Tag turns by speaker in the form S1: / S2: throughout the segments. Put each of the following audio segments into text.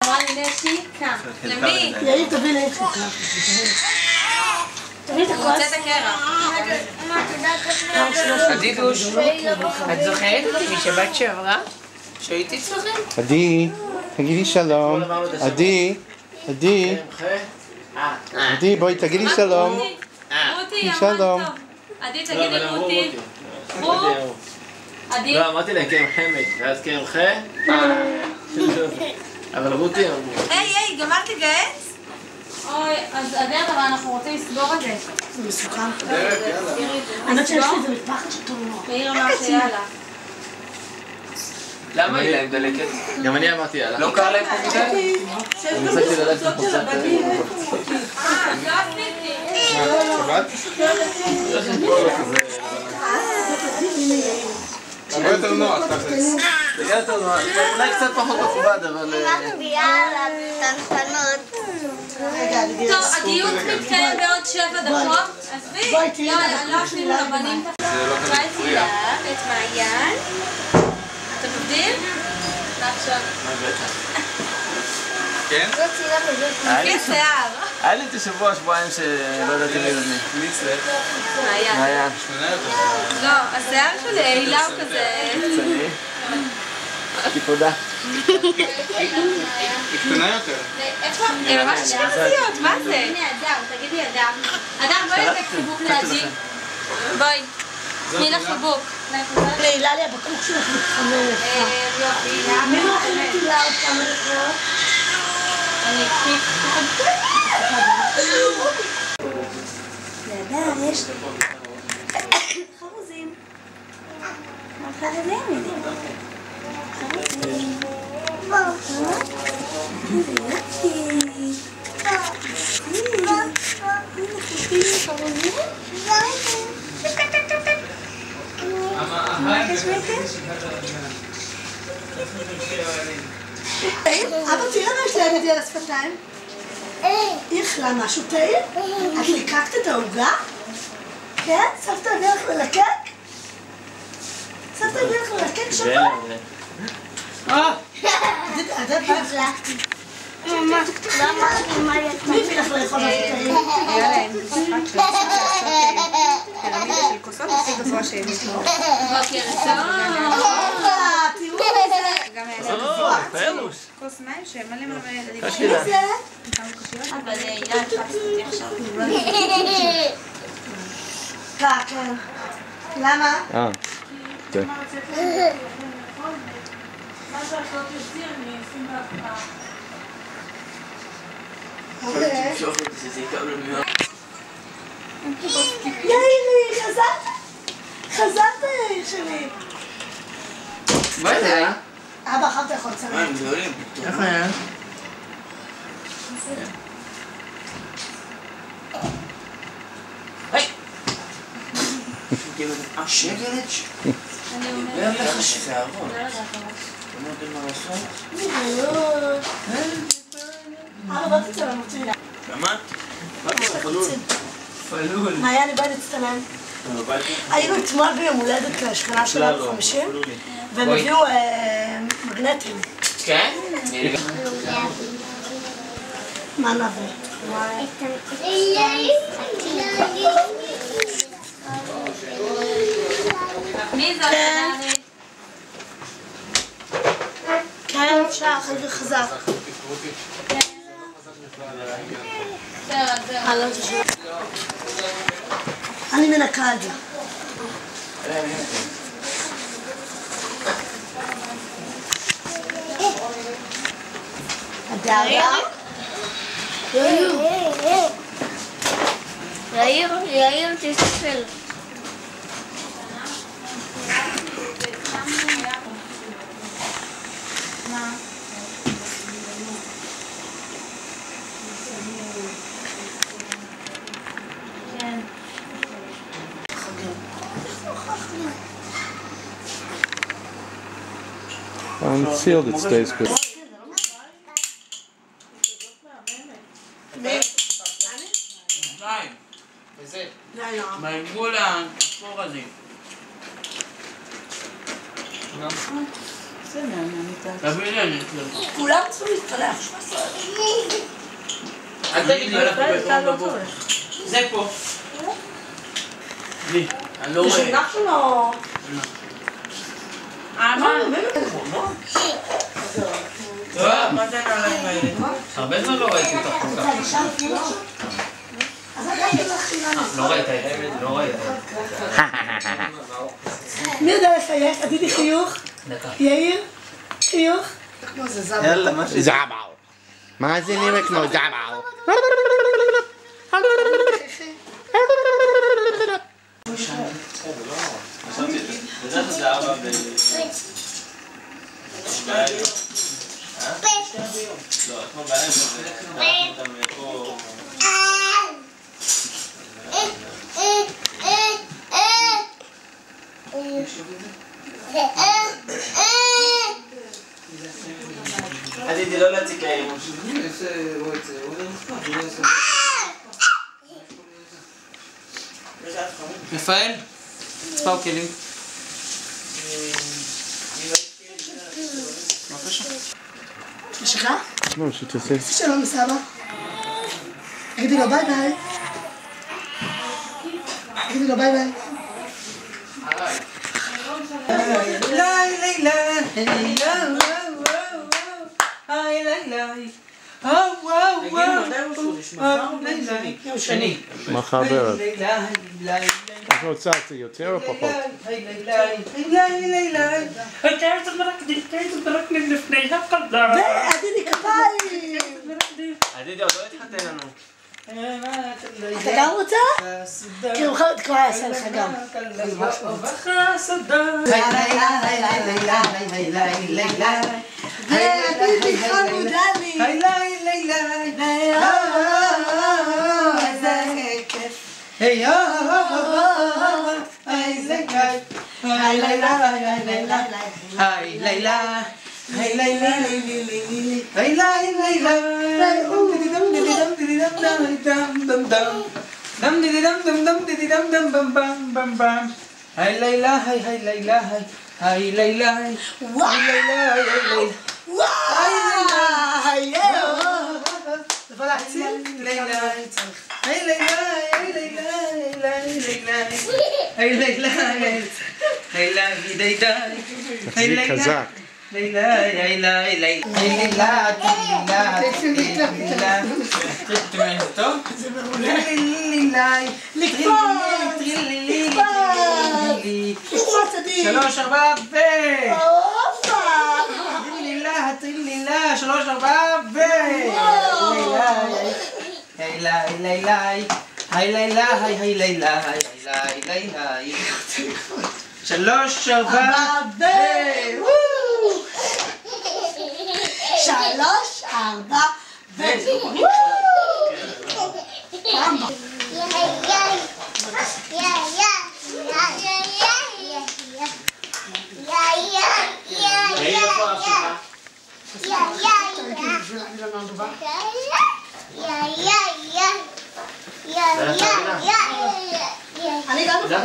S1: אמרה לי נשי, קם. למי?
S2: יאיר, תביא לי איך תביא את הכוס.
S1: הוא רוצה את הקרח.
S3: עדי גוש, את זוכרת אותי משבת שעברה? שהייתי אצלכם?
S4: עדי, תגידי שלום. עדי, עדי. עדי, בואי תגידי שלום.
S1: רותי,
S4: שלום.
S1: עדי, תגידי רותי. עדי.
S5: לא, אמרתי להם קרם חמד, ואז קרם חי. אבל רותי אמרו.
S1: היי, גמרת לגייס? אוי, אז הדרך, אבל אנחנו רוצים לסגור את זה.
S2: זה מסוכן. האמת שיש לי איזה מטפחת שטוב מאוד.
S1: מאיר אמר שיאללה.
S3: למה היא להם דלקת?
S5: גם אני אמרתי יאללה.
S3: לא קר להם פה מדי?
S5: אני נסעתי ללכת לחוצת.
S1: לא עשיתי.
S4: הרבה יותר נוח, תכלס.
S5: אולי קצת פחות מכובד, אבל...
S6: יאללה, טנטנות.
S1: טוב, הדיוק מתקיים בעוד 7 דקות. עזבי. יאללה, לא עשינו לבנים. אולי צילה, את מעיין. אתם עובדים? עכשיו.
S4: כן?
S1: לפי השיער.
S5: היה לי את השבוע, שבועיים שלא ידעתי מי זה.
S4: מי זה?
S1: מעיין. לא, השיער שלי העילה הוא כזה...
S5: קצני. טיפודה.
S4: היא קטנה יותר.
S1: איפה? הם ממש אשכנזיות, מה זה? הנה, אדם, תגידי אדם. אדם, בואי לתת חיבוק לידי. בואי. תני לה חיבוק.
S2: להילה לי הבקוך שלך מתחמם לך.
S1: יופי.
S2: מי מאכלת הילה עוד כמה דקות?
S1: אני אקפיץ.
S6: לאדם יש חרוזים. מה חרוזים? חרוזים. איזה יופי.
S2: אבא, תראה מה יש לידי על השפתיים. איך, למה? משהו טעים? את ליקקת את העוגה? כן? סבתא הביא לך ללקק? סבתא הביא לך ללקק שבוע? עדת בא? מי הביא לך לאכול משהו טעים?
S1: היה להם משחק של פירמידה של כוסות הכי גבוה שהם ישמעו. בוקר טוב.
S2: תראו איזה...
S1: גם היה להם
S5: פרוש.
S1: כוס מים שמלא מלא ילדים.
S5: קשילה.
S1: אבל הילה התחלתי עכשיו.
S2: כן. למה?
S4: כן.
S2: יאירי, חזרת? חזרת יאיר שלי.
S3: מה זה היה?
S2: אבא, אחר אתה יכול לצלם.
S3: איך היה?
S5: השגלת?
S1: אני
S5: אומר לך שזה יעבוד. אתה יודע מה לעשות?
S2: אבא, בוא תצלם אותי.
S5: שמעת? פלול.
S2: מה אני באה להצטלם? היינו אתמול ביום הולדת לשכנה שלנו 50 והם הביאו מגנטים.
S3: כן?
S2: מה נביא?
S1: מי זאת?
S2: כן, אפשר, חזק חזק. אני מנקה את זה. הדריה?
S6: יאיר תסתכל.
S4: Unsealed, it stays good.
S3: שניים. וזה.
S2: לילה.
S3: מהגבול האפור הזה.
S5: תביא לי.
S2: כולם צריכים להתפלח.
S5: אל תגיד לי, הלכתי בפעם בבוקר. זה פה. לי, אני לא רואה.
S2: זה שלך שלו.
S5: הרבה זמן לא ראיתי אותך כל כך. לא ראית את זה, לא ראית.
S2: מי יודע לחייך? עשיתי חיוך? יאיר? חיוך?
S5: יאללה, מה שזה.
S4: זבל. מה זה נראה כמו זבל?
S5: בדרך זה 4 ב... לא, אתמול בערב זה... אנחנו אותם פה... עדיתי לא להציג להם. רפאל? צפאו כלים.
S2: יש לך?
S4: לא, שתעשה.
S2: שלום מסבא. תגידי לו ביי ביי. תגידי לו ביי ביי.
S5: שני.
S4: מחר בערב. אנחנו הוצאתי יותר או פחות?
S2: ועדידי כפיים.
S5: עדידי עוד לא התחתן לנו.
S2: אתה גם רוצה? כי הוא כבר יעשה לך גם. ועדידי חמודה לי. איזה כיף.
S4: תחזיק חזק.
S5: שלוש ארבע ו... טרילילה, שלוש ארבע ו... שלוש ארבע ו...
S2: 3, 4 ו...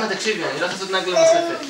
S5: תקשיבי, אני הולך לעשות נגלה נוספת.